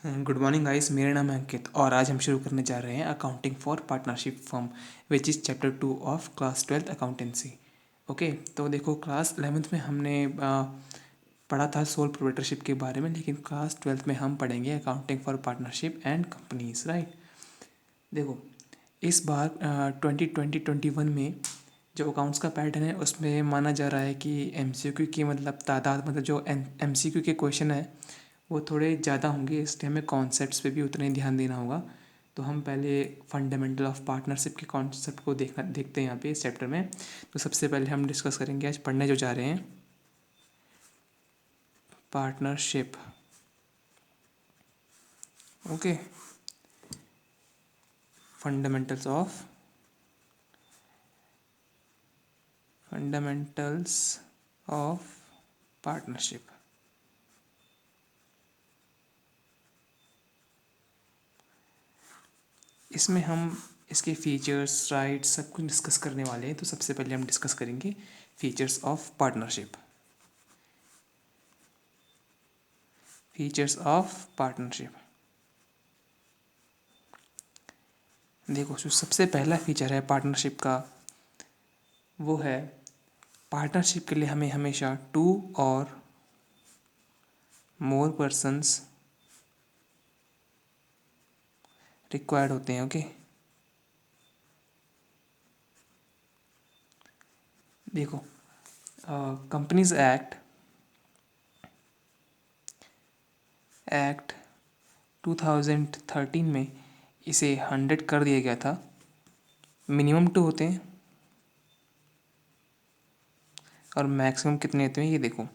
Good morning guys, मेरा नाम है अंकित और आज हम शुरू करने जा रहे हैं accounting for partnership firm which is chapter 2 of class 12 accountancy. Okay, तो देखो क्लास 11th में हमने पढ़ा था सोल प्रोप्राइटरशिप के बारे में, लेकिन क्लास 12th में हम पढ़ेंगे accounting for partnership and companies, right. देखो, इस बार 2020-21 में जो अकाउंट्स का पैटर्न है उसमें माना जा रहा है कि एमसीक्यू की मतलब तादाद, मतलब जो एमसीक्यू के क्वेश्चन है वो थोड़े ज़्यादा होंगे, इसलिए हमें कॉन्सेप्ट्स पे भी उतना ही ध्यान देना होगा। तो हम पहले फंडामेंटल ऑफ पार्टनरशिप के कॉन्सेप्ट को देखते हैं यहाँ पे इस चैप्टर में। तो सबसे पहले हम डिस्कस करेंगे, आज पढ़ने जो जा रहे हैं, partnership. Okay, fundamentals of partnership. इसमें हम इसके फीचर्स, राइट्स, सब कुछ डिस्कस करने वाले हैं। तो सबसे पहले हम डिस्कस करेंगे features of partnership. Features of partnership, देखो जो सबसे पहला फीचर है पार्टनरशिप का वो है, पार्टनरशिप के लिए हमें हमेशा 2 और मोर पर्सन्स रिक्वायर्ड होते हैं। ओके, देखो कंपनीज एक्ट 2013 में इसे 100 कर दिया गया था। मिनिमम 2 होते हैं और मैक्सिमम कितने होते हैं ये देखो।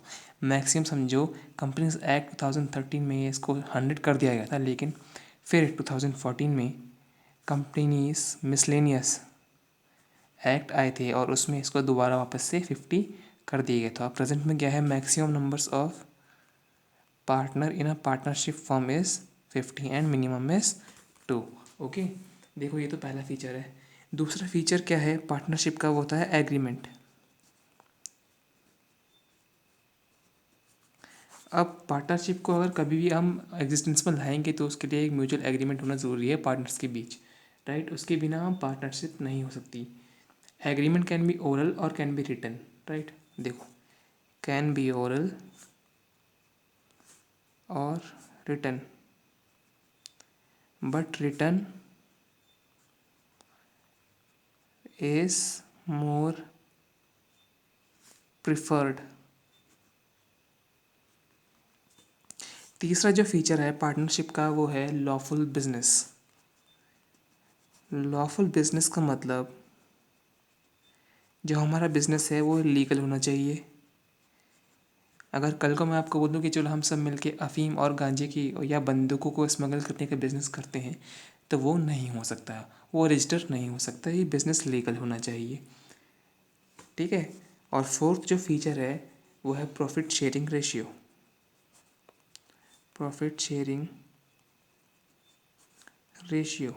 मैक्सिमम समझो, कंपनीज एक्ट 2013 में इसको 100 कर दिया गया था, लेकिन फिर 2014 में कंपनीज मिसलेनियस एक्ट आए थे और उसमें इसको दोबारा वापस से 50 कर दिया गया था। प्रेजेंट में क्या है, maximum numbers of partner in a partnership firm is 50 and minimum is 2। Okay, देखो ये तो पहला फीचर है। दूसरा फीचर क्या है पार्टनरशिप का, वो होता है एग्रीमेंट। अब पार्टनरशिप को अगर कभी भी हम एग्जिस्टेंस में लाएंगे तो उसके लिए एक म्यूचुअल एग्रीमेंट होना ज़रूरी है पार्टनर्स के बीच, राइट। उसके बिना हम पार्टनरशिप नहीं हो सकती। एग्रीमेंट कैन बी ओरल और कैन बी रिटन, राइट। देखो, कैन बी ओरल और written, but written is more preferred. तीसरा जो फीचर है पार्टनरशिप का वो है लॉफुल बिजनेस। लॉफुल बिजनेस का मतलब जो हमारा बिजनेस है वो लीगल होना चाहिए। अगर कल को मैं आपको बोलूँ कि चलो हम सब मिलके अफ़ीम और गांजे की या बंदूकों को स्मगल करने का बिज़नेस करते हैं, तो वो नहीं हो सकता, वो रजिस्टर नहीं हो सकता, ये बिज़नेस लीगल होना चाहिए, ठीक है। और फोर्थ जो फीचर है वो है profit sharing ratio. Profit sharing ratio,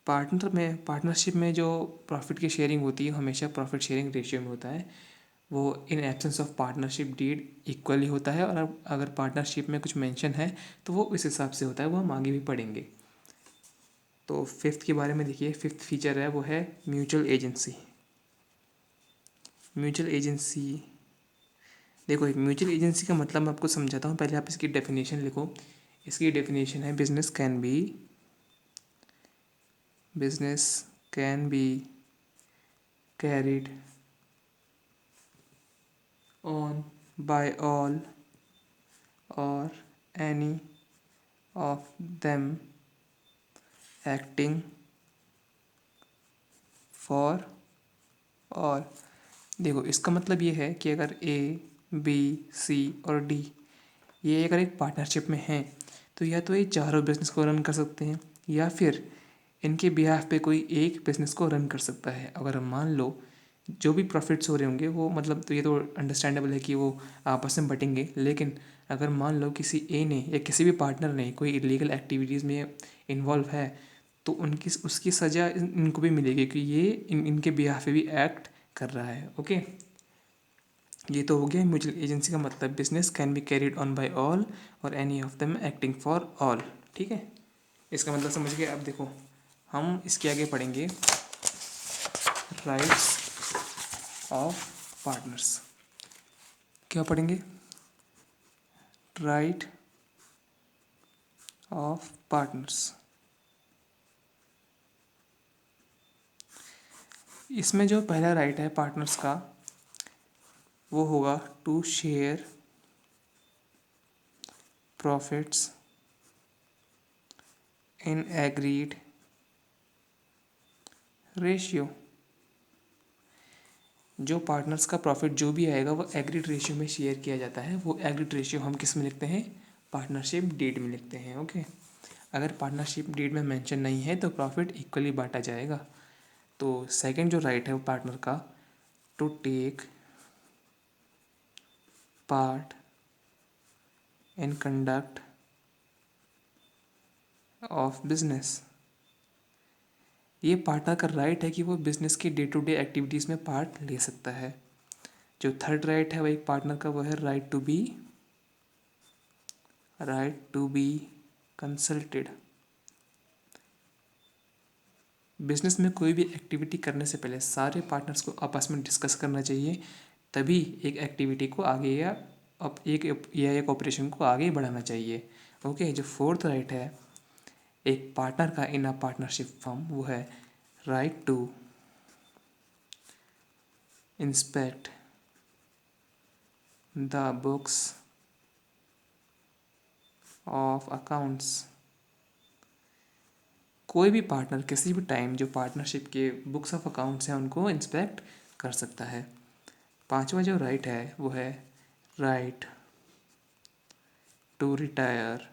partnership में जो प्रॉफिट की शेयरिंग होती है हमेशा प्रॉफिट शेयरिंग रेशियो में होता है। वो in absence of partnership deed equally होता है, और अगर पार्टनरशिप में कुछ मेंशन है तो वो इस हिसाब से होता है, वो हम आगे भी पढ़ेंगे। तो फिफ्थ के बारे में देखिए, फिफ्थ फीचर है वो है म्यूचुअल एजेंसी। म्यूचुअल एजेंसी, देखो एक म्यूचुअल एजेंसी का मतलब मैं आपको समझाता हूँ, पहले आप इसकी डेफिनेशन लिखो। इसकी डेफिनेशन है, business can be carried on by all or any of them acting for all। देखो इसका मतलब ये है कि अगर ए, बी, सी और डी ये अगर एक पार्टनरशिप में हैं तो या तो ये चारों बिजनेस को रन कर सकते हैं, या फिर इनके बिहाफ पे कोई एक बिजनेस को रन कर सकता है। अगर हम मान लो जो भी प्रॉफिट्स हो रहे होंगे वो, मतलब तो ये तो अंडरस्टैंडेबल है कि वो आपस में बटेंगे, लेकिन अगर मान लो किसी ए ने या किसी भी पार्टनर ने कोई इलीगल एक्टिविटीज़ में इन्वॉल्व है तो उनकी उसकी सज़ा इनको भी मिलेगी, क्योंकि ये इनके बिहाफ पे भी एक्ट कर रहा है। ओके, ये तो हो गया म्यूचुअल एजेंसी का मतलब business can be carried on by all और any of them acting for all. ठीक है, इसका मतलब समझ गए। अब देखो हम इसके आगे पढ़ेंगे राइट्स ऑफ पार्टनर्स। क्या पढ़ेंगे? Right of partners. इसमें जो पहला राइट है पार्टनर्स का वो होगा to share profits in agreed ratio. जो पार्टनर्स का प्रॉफिट जो भी आएगा वो एग्रीड रेशियो में शेयर किया जाता है। वो एग्रीड रेशियो हम किस में लिखते हैं? पार्टनरशिप डीड में लिखते हैं। ओके, अगर पार्टनरशिप डीड में मेंशन नहीं है तो प्रॉफिट इक्वली बांटा जाएगा। तो सेकंड जो राइट है वो पार्टनर का to take part in conduct of business. ये पार्टनर का राइट है कि वो बिजनेस की डे टू डे एक्टिविटीज़ में पार्ट ले सकता है। जो थर्ड राइट है वो एक पार्टनर का वो है right to be consulted. Business में कोई भी एक्टिविटी करने से पहले सारे पार्टनर्स को आपस में डिस्कस करना चाहिए, तभी एक एक्टिविटी को आगे या एक ऑपरेशन को आगे बढ़ाना चाहिए। ओके, जो फोर्थ राइट है एक पार्टनर का इन अ पार्टनरशिप फर्म वो है right to inspect the books of accounts. कोई भी पार्टनर किसी भी टाइम जो पार्टनरशिप के बुक्स ऑफ अकाउंट्स हैं उनको इंस्पेक्ट कर सकता है। पांचवा जो राइट है वो है right to retire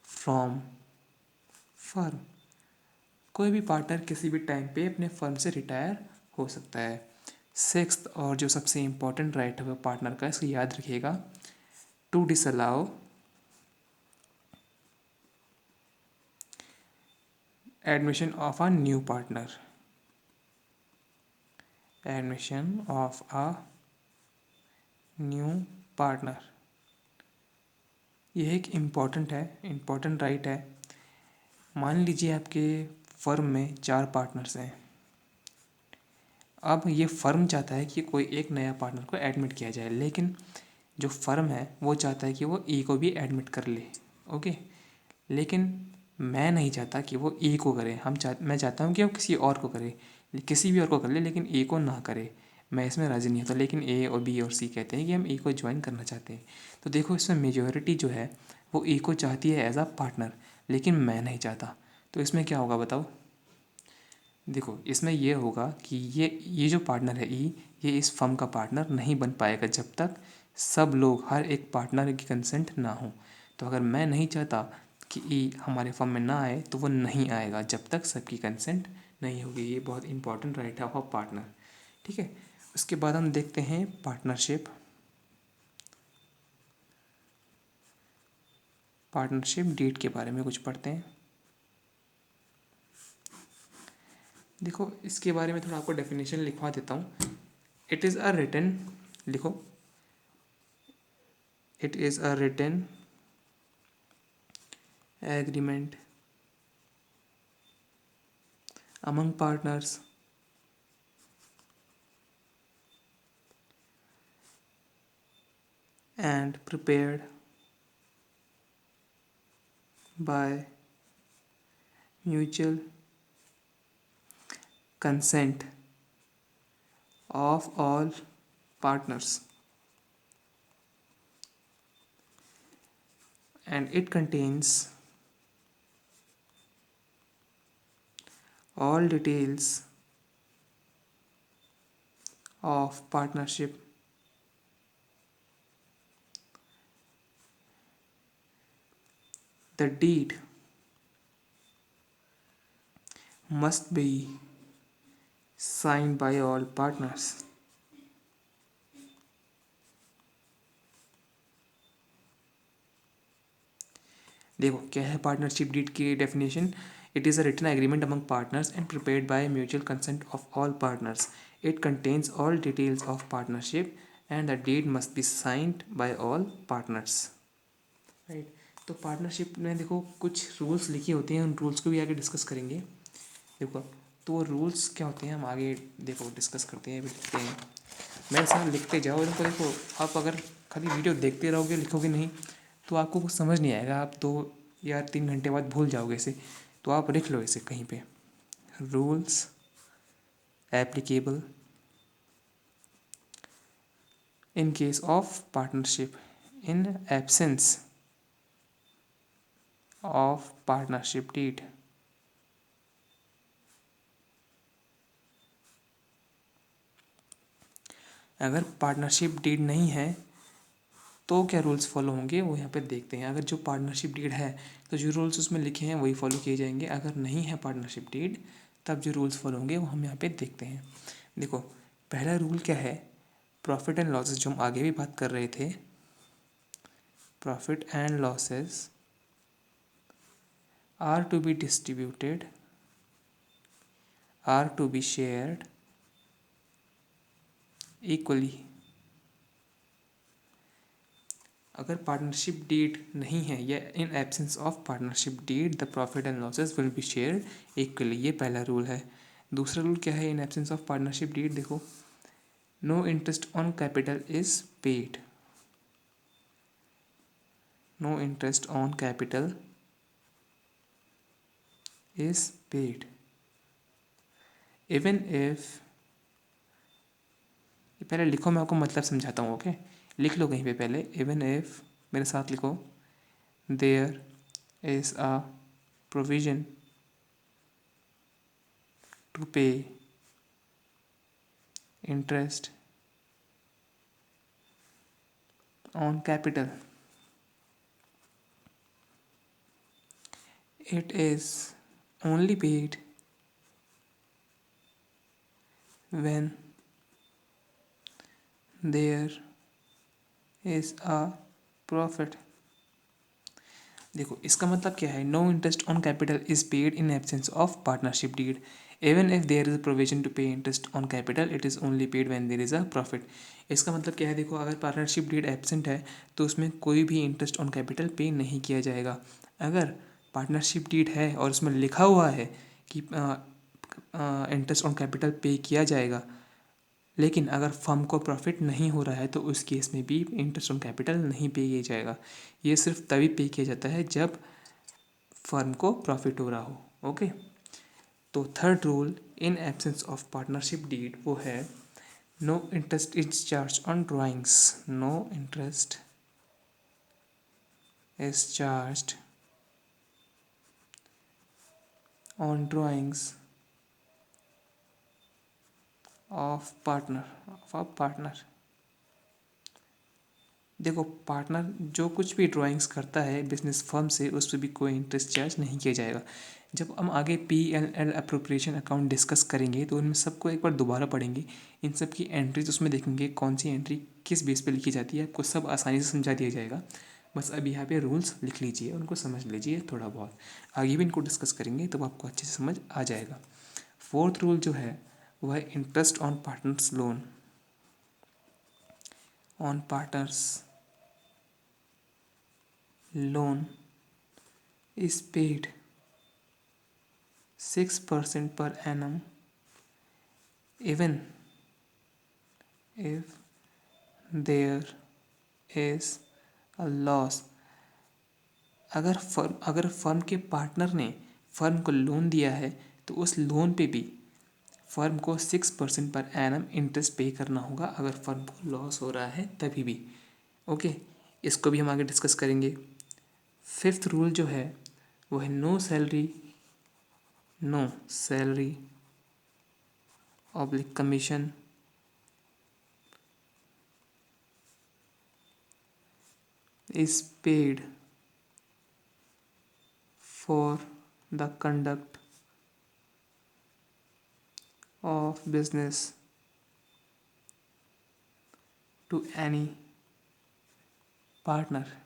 from firm. कोई भी पार्टनर किसी भी टाइम पे अपने फर्म से रिटायर हो सकता है। सिक्स्थ और जो सबसे इम्पोर्टेंट राइट है वो पार्टनर का, इसको याद रखिएगा, to disallow admission of a new partner. Admission of a new partner यह एक इम्पॉर्टेंट राइट है। मान लीजिए आपके फर्म में 4 पार्टनर्स हैं। अब ये फर्म चाहता है कि कोई एक नया पार्टनर को एडमिट किया जाए, लेकिन जो फर्म है वो चाहता है कि वो ई को भी एडमिट कर ले। ओके, लेकिन मैं नहीं चाहता कि वो ई को करे। मैं चाहता हूँ कि वो किसी और को करे, किसी भी और को कर ले, लेकिन ए को ना करे। मैं इसमें राज़ी नहीं होता, लेकिन ए और बी और सी कहते हैं कि हम ए को ज्वाइन करना चाहते हैं। तो देखो इसमें मेजॉरिटी जो है वो ए को चाहती है एज अ पार्टनर, लेकिन मैं नहीं चाहता। तो इसमें क्या होगा बताओ? देखो इसमें ये होगा कि ये जो पार्टनर है ई, ये इस फर्म का पार्टनर नहीं बन पाएगा जब तक सब लोग हर एक पार्टनर की कंसेंट ना हो। तो अगर मैं नहीं चाहता कि ई हमारे फर्म में ना आए तो वो नहीं आएगा जब तक सबकी कंसेंट नहीं होगी। ये बहुत इंपॉर्टेंट राइट है ऑफ पार्टनर। ठीक है, उसके बाद हम देखते हैं पार्टनरशिप डीड के बारे में कुछ पढ़ते हैं। देखो इसके बारे में थोड़ा आपको डेफिनेशन लिखवा देता हूँ। इट इज़ अ रिटन, लिखो, it is a written agreement among partners and prepared by mutual consent of all partners, and it contains all details of partnership. The deed must be signed by all partners. देखो क्या है partnership deed की definition. It is a written agreement among partners and prepared by mutual consent of all partners. It contains all details of partnership and the deed must be signed by all partners. Right, तो partnership में देखो कुछ rules लिखे होते हैं, उन rules को भी आगे डिस्कस करेंगे। देखो तो वो रूल्स क्या होते हैं हम आगे देखो डिस्कस करते हैं, अभी लिखते हैं। मेरे साथ लिखते जाओ इनको। देखो आप अगर खाली वीडियो देखते रहोगे लिखोगे नहीं तो आपको कुछ समझ नहीं आएगा, आप 2 या 3 घंटे बाद भूल जाओगे इसे। तो आप लिख लो इसे कहीं पे। Rules applicable in case of partnership in absence of partnership deed. अगर पार्टनरशिप डीड नहीं है तो क्या रूल्स फॉलो होंगे वो यहाँ पे देखते हैं। अगर जो पार्टनरशिप डीड है तो जो रूल्स उसमें लिखे हैं वही फॉलो किए जाएंगे। अगर नहीं है पार्टनरशिप डीड तब जो रूल्स फॉलो होंगे वो हम यहाँ पे देखते हैं। देखो पहला रूल क्या है, प्रॉफिट एंड लॉसेस, जो हम आगे भी बात कर रहे थे। Profit and losses are to be distributed, are to be shared equally. अगर पार्टनरशिप डीड नहीं है या in absence of partnership deed the profit and losses will be shared equally, ये पहला रूल है। दूसरा रूल क्या है in absence of partnership deed, देखो no interest on capital is paid. No interest on capital is paid even if, पहले लिखो मैं आपको मतलब समझाता हूँ। ओके लिख लो कहीं पे पहले, इवन इफ, मेरे साथ लिखो, there is a provision to pay interest on capital, it is only paid when there is a profit। देखो इसका मतलब क्या है, no interest on capital is paid in absence of partnership deed even if there is a provision to pay interest on capital it is only paid when there is a profit. इसका मतलब क्या है, देखो अगर partnership deed absent है तो उसमें कोई भी इंटरेस्ट ऑन कैपिटल पे नहीं किया जाएगा। अगर पार्टनरशिप डीड है और उसमें लिखा हुआ है कि इंटरेस्ट ऑन कैपिटल पे किया जाएगा, लेकिन अगर फर्म को प्रॉफिट नहीं हो रहा है तो उस केस में भी इंटरेस्ट ऑन कैपिटल नहीं पे किया जाएगा। ये सिर्फ तभी पे किया जाता है जब फर्म को प्रॉफिट हो रहा हो। ओके, तो third rule in absence of partnership deed वो है no interest is charge on drawings. No interest is charge on drawings of partner. देखो पार्टनर जो कुछ भी ड्राइंग्स करता है बिजनेस फर्म से उस पर भी कोई इंटरेस्ट चार्ज नहीं किया जाएगा। जब हम आगे P&L अप्रोप्रिएशन अकाउंट डिस्कस करेंगे तो उनमें सबको एक बार दोबारा पढ़ेंगे, इन सब की एंट्रीज उसमें देखेंगे कौन सी एंट्री किस बेस पे लिखी जाती है, आपको सब आसानी से समझा दिया जाएगा। बस अब यहाँ पे रूल्स लिख लीजिए, उनको समझ लीजिए थोड़ा बहुत, आगे भी इनको डिस्कस करेंगे तब आपको अच्छे से समझ आ जाएगा। फोर्थ रूल जो है वह है interest on partners loan, on partners loan is paid 6% per annum even if there is a loss। अगर फर्म के पार्टनर ने फर्म को लोन दिया है तो उस लोन पे भी फर्म को 6% पर एनम इंटरेस्ट पे करना होगा, अगर फर्म को लॉस हो रहा है तभी भी। ओके, इसको भी हम आगे डिस्कस करेंगे। फिफ्थ रूल जो है वो है no salary oblique commission is paid for the conduct of business to any partner.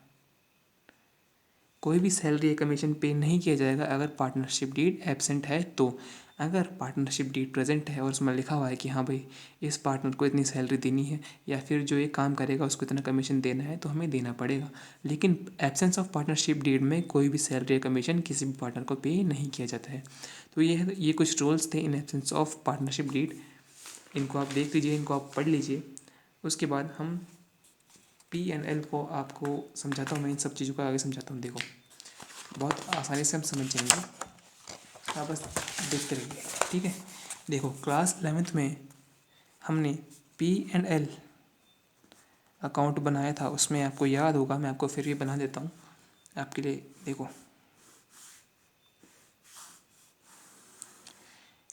कोई भी सैलरी या कमीशन पे नहीं किया जाएगा अगर पार्टनरशिप डीड एब्सेंट है तो। अगर पार्टनरशिप डीड प्रेजेंट है और उसमें लिखा हुआ है कि हाँ भाई इस पार्टनर को इतनी सैलरी देनी है या फिर जो ये काम करेगा उसको इतना कमीशन देना है तो हमें देना पड़ेगा। लेकिन एब्सेंस ऑफ पार्टनरशिप डीड में कोई भी सैलरी या कमीशन किसी भी पार्टनर को पे नहीं किया जाता है। तो ये कुछ रूल्स थे in absence of partnership deed. इनको आप देख लीजिए, इनको आप पढ़ लीजिए। उसके बाद हम P&L को आपको समझाता हूँ, मैं इन सब चीज़ों को आगे समझाता हूँ। देखो बहुत आसानी से हम समझ जाएंगे, आप बस देखते रहिए, ठीक है। देखो क्लास 11th में हमने P&L अकाउंट बनाया था, उसमें आपको याद होगा, मैं आपको फिर भी बना देता हूँ आपके लिए। देखो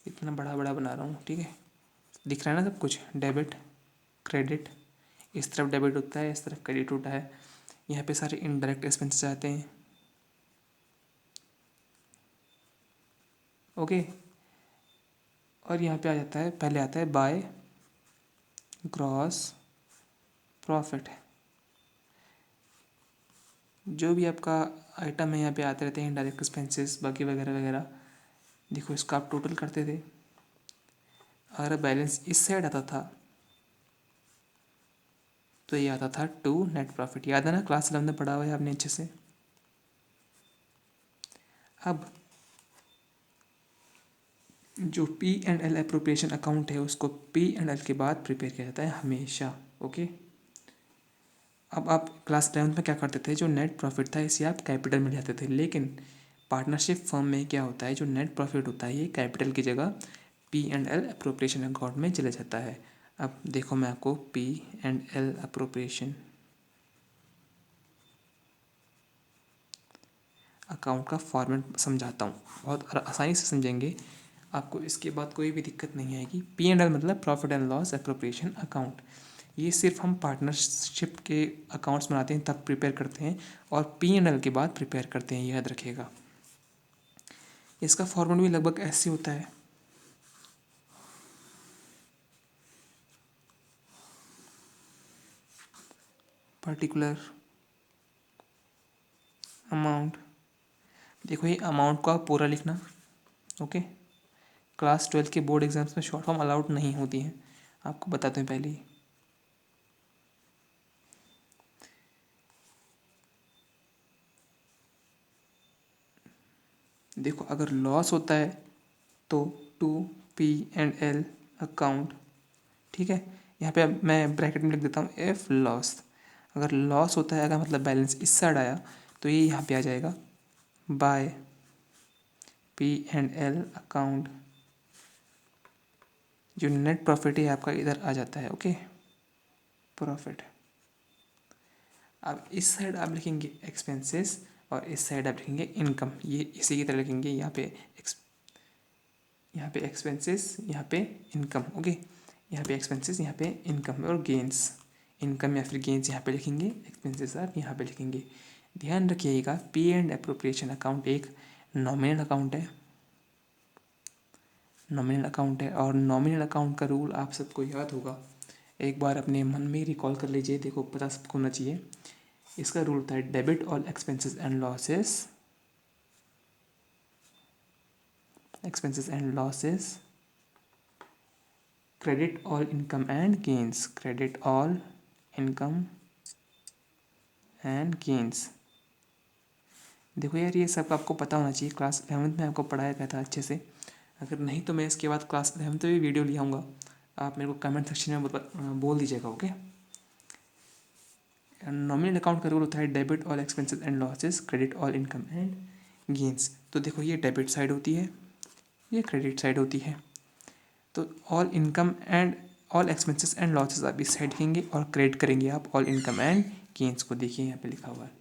इतना बड़ा बड़ा बना रहा हूँ, ठीक है, दिख रहा है ना सब कुछ। डेबिट क्रेडिट, इस तरफ डेबिट होता है, इस तरफ क्रेडिट होता है। यहाँ पे सारे इनडायरेक्ट एक्सपेंसेस आते हैं, ओके। और यहाँ पे आ जाता है, पहले आता है बाय ग्रॉस प्रॉफिट। जो भी आपका आइटम है यहाँ पे आते रहते हैं, इनडायरेक्ट एक्सपेंसेस बाकी वगैरह वगैरह। देखो इसका आप टोटल करते थे, अगर बैलेंस इस साइड आता था तो ये आता था टू नेट प्रॉफिट। याद है ना, क्लास 11 में पढ़ा हुआ है आपने अच्छे से। अब जो P&L अप्रोप्रिएशन अकाउंट है उसको P&L के बाद प्रिपेयर किया जाता है हमेशा, ओके। अब आप क्लास 11 में क्या करते थे, जो नेट प्रॉफिट था इसे आप कैपिटल में ले जाते थे। लेकिन पार्टनरशिप फर्म में क्या होता है, जो नेट प्रॉफिट होता है ये कैपिटल की जगह P&L अप्रोप्रिएशन अकाउंट में चले जाता है। अब देखो मैं आपको P&L अप्रोप्रिएशन अकाउंट का फॉर्मेट समझाता हूँ, बहुत आसानी से समझेंगे, आपको इसके बाद कोई भी दिक्कत नहीं आएगी। P&L मतलब profit and loss appropriation account. ये सिर्फ हम पार्टनरशिप के अकाउंट्स बनाते हैं तब प्रिपेयर करते हैं, और P&L के बाद प्रिपेयर करते हैं, याद रखिएगा। इसका फॉर्मेट भी लगभग ऐसे होता है। पर्टिकुलर अमाउंट, देखो ये अमाउंट को आप पूरा लिखना, ओके। क्लास 12 के बोर्ड एग्जाम्स में शॉर्ट फॉर्म अलाउड नहीं होती हैं, आपको बताते हैं पहले ही। देखो अगर लॉस होता है तो टू P&L अकाउंट, ठीक है। यहाँ पे अब मैं ब्रैकेट में लिख देता हूँ एफ लॉस। अगर लॉस होता है, अगर मतलब बैलेंस इस साइड आया तो ये यहाँ पे आ जाएगा बाय P&L अकाउंट। जो नेट प्रॉफिट है आपका इधर आ जाता है, ओके, प्रॉफिट। अब इस साइड आप लिखेंगे एक्सपेंसेस और इस साइड आप लिखेंगे इनकम, ये इसी की तरह लिखेंगे। यहाँ पे एक्सपेंसेस, यहाँ पे इनकम, ओके। यहाँ पे एक्सपेंसेस, यहाँ पे इनकम और गेंस। इनकम या फिर गेंस यहाँ पे लिखेंगे, एक्सपेंसेस आप यहाँ पे लिखेंगे। ध्यान रखिएगा P&L अप्रोप्रिएशन अकाउंट एक नॉमिनल अकाउंट है, नॉमिनल अकाउंट है। और नॉमिनल अकाउंट का रूल आप सबको याद होगा, एक बार अपने मन में रिकॉल कर लीजिए, देखो पता सबको होना चाहिए। इसका रूल होता है debit all expenses and losses, expenses and losses, credit all income and gains, credit all income and gains. देखो यार ये सब आपको पता होना चाहिए, क्लास 11th में आपको पढ़ाया गया था अच्छे से। अगर नहीं तो मैं इसके बाद क्लास 11th में भी वीडियो ले आऊँगा, आप मेरे को कमेंट सेक्शन में बोल दीजिएगा, ओके। नॉमिनल अकाउंट का रूल होता है debit all expenses and losses, credit all income and gains. तो देखो ये डेबिट साइड होती है, ये क्रेडिट साइड होती है। तो all income and all expenses and losses आप इस साइड लिखेंगे और क्रेडिट करेंगे आप ऑल इनकम एंड गेंस को। देखिए यहाँ पे लिखा हुआ है।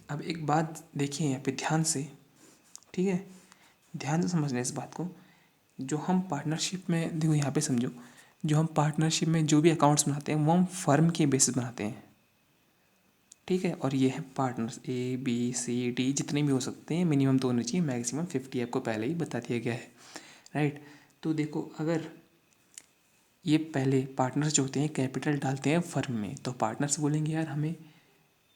अब एक बात देखिए यहाँ पे ध्यान से, ठीक है, ध्यान से समझना इस बात को। जो हम पार्टनरशिप में, देखो यहाँ पे समझो, जो हम पार्टनरशिप में जो भी अकाउंट्स बनाते हैं वो हम फर्म के बेसिस बनाते हैं, ठीक है। और ये है पार्टनर्स ABCD जितने भी हो सकते हैं, मिनिमम तो होने चाहिए, मैक्सिमम 50 आपको पहले ही बता दिया गया है, राइट। तो देखो अगर ये पहले पार्टनर्स जो होते हैं कैपिटल डालते हैं फर्म में, तो पार्टनर्स बोलेंगे यार हमें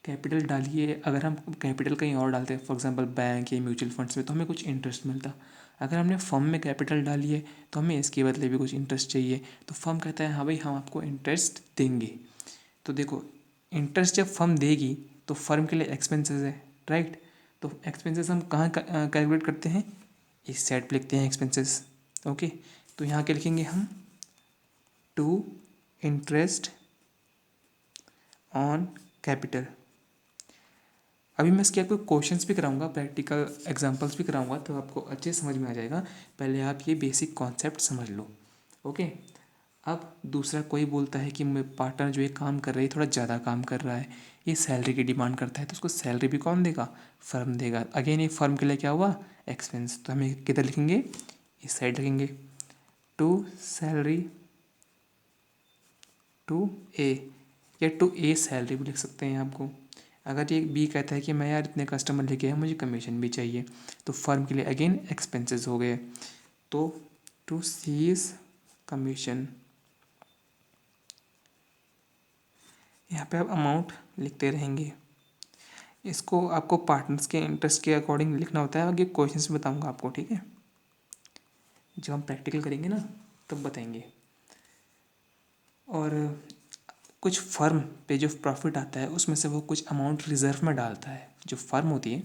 कैपिटल डालिए, अगर हम कैपिटल कहीं और डालते हैं फॉर एग्जांपल बैंक या म्यूचुअल फंड्स में तो हमें कुछ इंटरेस्ट मिलता। अगर हमने फर्म में कैपिटल डाली है तो हमें इसके बदले भी कुछ इंटरेस्ट चाहिए, तो फर्म कहता है हाँ भाई हम आपको इंटरेस्ट देंगे। तो देखो इंटरेस्ट जब फर्म देगी तो फर्म के लिए एक्सपेंसेस है, राइट। तो एक्सपेंसेस हम कहाँ कैलकुलेट करते हैं, इस साइड पे लिखते हैं एक्सपेंसेस। ओके, तो यहाँ के लिखेंगे हम टू इंटरेस्ट ऑन कैपिटल। अभी मैं इसके आपको क्वेश्चंस भी कराऊंगा, प्रैक्टिकल एग्जांपल्स भी कराऊंगा, तो आपको अच्छे समझ में आ जाएगा। पहले आप ये बेसिक कॉन्सेप्ट समझ लो। ओके, अब दूसरा कोई बोलता है कि मैं पार्टनर जो ये काम कर रही है थोड़ा ज़्यादा काम कर रहा है, ये सैलरी की डिमांड करता है, तो उसको सैलरी भी कौन देगा, फर्म देगा। अगेन ये फर्म के लिए क्या हुआ, एक्सपेंस। तो हमें किधर लिखेंगे, इस साइड लिखेंगे, टू सैलरी टू ए, या टू ए सैलरी भी लिख सकते हैं आपको। अगर ये बी कहता है कि मैं यार इतने कस्टमर लेके आया मुझे कमीशन भी चाहिए, तो फर्म के लिए अगेन एक्सपेंसेस हो गए, तो टू सीज कमीशन। यहाँ पे आप अमाउंट लिखते रहेंगे, इसको आपको पार्टनर्स के इंटरेस्ट के अकॉर्डिंग लिखना होता है। आगे क्वेश्चंस में बताऊंगा आपको, ठीक है, जब हम प्रैक्टिकल करेंगे ना तब बताएंगे। और कुछ फर्म पे जो प्रॉफिट आता है उसमें से वो कुछ अमाउंट रिजर्व में डालता है। जो फर्म होती है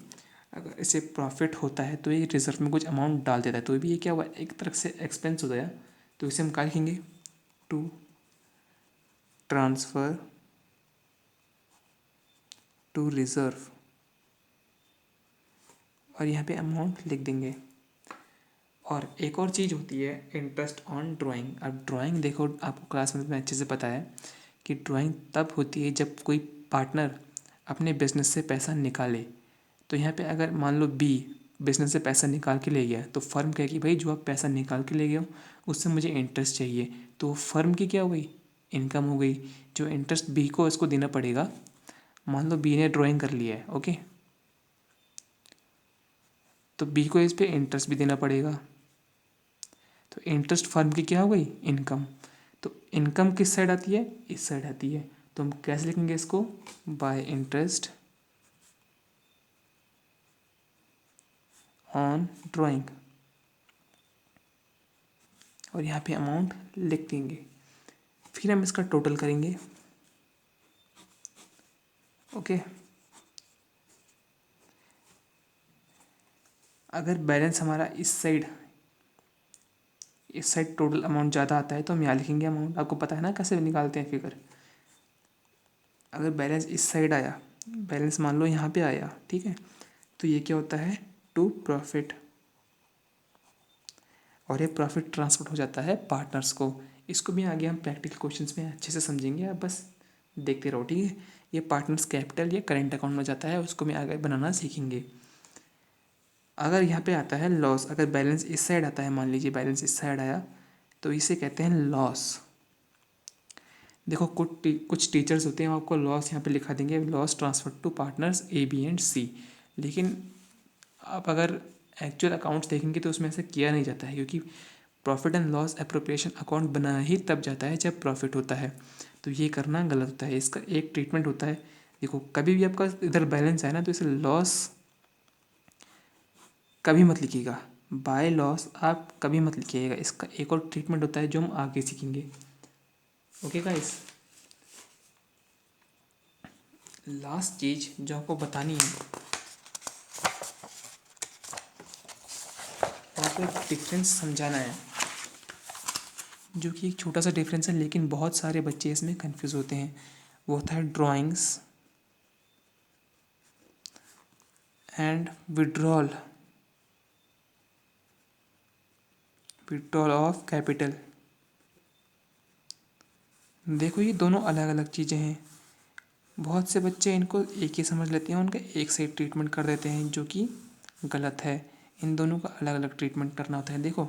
अगर इसे प्रॉफिट होता है तो ये रिजर्व में कुछ अमाउंट डाल देता है, तो भी ये क्या हुआ, एक तरह से एक्सपेंस हो गया। तो इसे हम क्या लिखेंगे, टू ट्रांसफ़र टू रिजर्व, और यहाँ पे अमाउंट लिख देंगे। और एक और चीज़ होती है इंटरेस्ट ऑन ड्राइंग। अब ड्राइंग देखो आपको क्लास में अच्छे से पता है कि ड्राइंग तब होती है जब कोई पार्टनर अपने बिजनेस से पैसा निकाले। तो यहाँ पे अगर मान लो बी बिजनेस से पैसा निकाल के ले गया तो फर्म कहेगी भाई जो आप पैसा निकाल के ले गए हो उससे मुझे इंटरेस्ट चाहिए, तो फर्म की क्या हो गई, इनकम हो गई। जो इंटरेस्ट बी को इसको देना पड़ेगा, मान लो बी ने ड्राइंग कर लिया है, ओके, तो बी को इस पर इंटरेस्ट भी देना पड़ेगा। तो इंटरेस्ट फर्म की क्या हो गई, इनकम। तो इनकम किस साइड आती है, इस साइड आती है। तो हम कैसे लिखेंगे इसको, बाय इंटरेस्ट ऑन ड्राइंग, और यहाँ पे अमाउंट लिख देंगे। फिर हम इसका टोटल करेंगे, ओके। अगर बैलेंस हमारा इस साइड टोटल अमाउंट ज़्यादा आता है तो हम यहाँ लिखेंगे अमाउंट। आपको पता है ना कैसे निकालते हैं फिगर। अगर बैलेंस इस साइड आया, बैलेंस मान लो यहाँ पे आया, ठीक है, तो ये क्या होता है, टू प्रॉफिट, और ये प्रॉफिट ट्रांसफर हो जाता है पार्टनर्स को। इसको भी आगे हम प्रैक्टिकल क्वेश्चंस में अच्छे से समझेंगे, आप बस देखते रहो, ठीक है। ये पार्टनर्स कैपिटल या करेंट अकाउंट में जाता है, उसको भी आगे बनाना सीखेंगे। अगर यहाँ पे आता है लॉस, अगर बैलेंस इस साइड आता है, मान लीजिए बैलेंस इस साइड आया, तो इसे कहते हैं लॉस। देखो कुछ टीचर्स होते हैं, आपको लॉस यहाँ पे लिखा देंगे, loss transfer to partners A B and C. लेकिन आप अगर एक्चुअल अकाउंट्स देखेंगे तो उसमें ऐसा किया नहीं जाता है, क्योंकि profit and loss appropriation account बना ही तब जाता है जब प्रॉफिट होता है। तो ये करना गलत होता है, इसका एक ट्रीटमेंट होता है। देखो कभी भी आपका इधर बैलेंस है ना तो इसे लॉस कभी मत लिखिएगा, बाय लॉस आप कभी मत लिखिएगा। इसका एक और ट्रीटमेंट होता है जो हम आगे सीखेंगे, ओके गाइस। लास्ट चीज़ जो आपको बतानी है, आपको एक डिफरेंस समझाना है, जो कि एक छोटा सा डिफरेंस है लेकिन बहुत सारे बच्चे इसमें कंफ्यूज होते हैं। वो होता है drawings and withdrawal, withdrawal of capital. देखो ये दोनों अलग अलग चीज़ें हैं। बहुत से बच्चे इनको एक ही समझ लेते हैं, उनका एक से ट्रीटमेंट कर देते हैं, जो कि गलत है। इन दोनों का अलग अलग ट्रीटमेंट करना होता है। देखो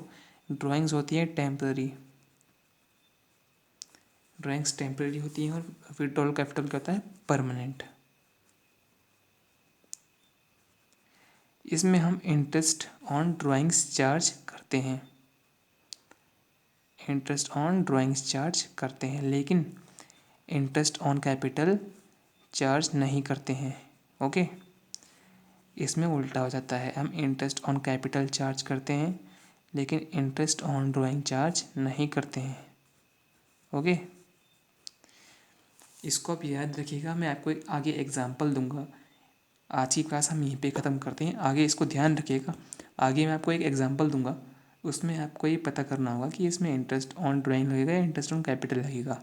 ड्राइंग्स होती है टेम्पररी, ड्राइंग्स टेम्पररी होती हैं, और विड्रॉल कैपिटल क्या होता है, परमानेंट। इसमें हम इंटरेस्ट ऑन ड्राइंग्स चार्ज करते हैं, इंटरेस्ट ऑन ड्राइंग्स चार्ज करते हैं, लेकिन इंटरेस्ट ऑन कैपिटल चार्ज नहीं करते हैं। ओके, इसमें उल्टा हो जाता है, हम इंटरेस्ट ऑन कैपिटल चार्ज करते हैं लेकिन इंटरेस्ट ऑन ड्राइंग चार्ज नहीं करते हैं। ओके, इसको आप याद रखिएगा। मैं आपको एक आगे एग्जांपल दूंगा। आज की क्लास हम यहीं पे ख़त्म करते हैं, आगे इसको ध्यान रखिएगा। आगे मैं आपको एक एग्जांपल दूंगा, उसमें आपको ये पता करना होगा कि इसमें इंटरेस्ट ऑन ड्राइंग लगेगा या इंटरेस्ट ऑन कैपिटल लगेगा।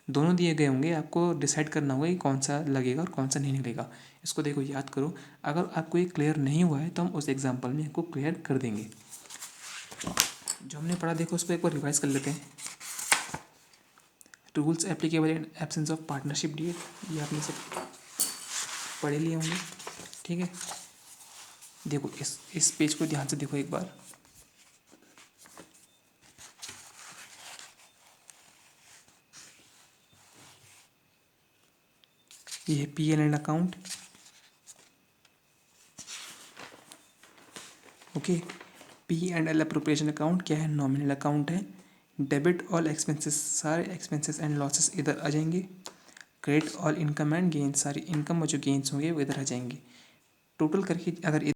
दोनों दिए गए होंगे, आपको डिसाइड करना होगा कि कौन सा लगेगा और कौन सा नहीं लगेगा। इसको देखो, याद करो। अगर आपको ये क्लियर नहीं हुआ है तो हम उस एग्जाम्पल में आपको क्लियर कर देंगे। जो हमने पढ़ा देखो उसको एक बार रिवाइज कर लेते हैं। Rules applicable in absence of partnership deed, ये आपने सब पढ़े लिए होंगे। ठीक है, देखो इस पेज को ध्यान से देखो एक बार। ये है P&L account. Okay, P&L appropriation account क्या है? नॉमिनल अकाउंट है। डेबिट ऑल एक्सपेंसेस, सारे एक्सपेंसेस एंड लॉसेस इधर आ जाएंगे। Credit all income and gains, सारी इनकम और जो गेंस होंगे वो इधर आ जाएंगे। टोटल करके अगर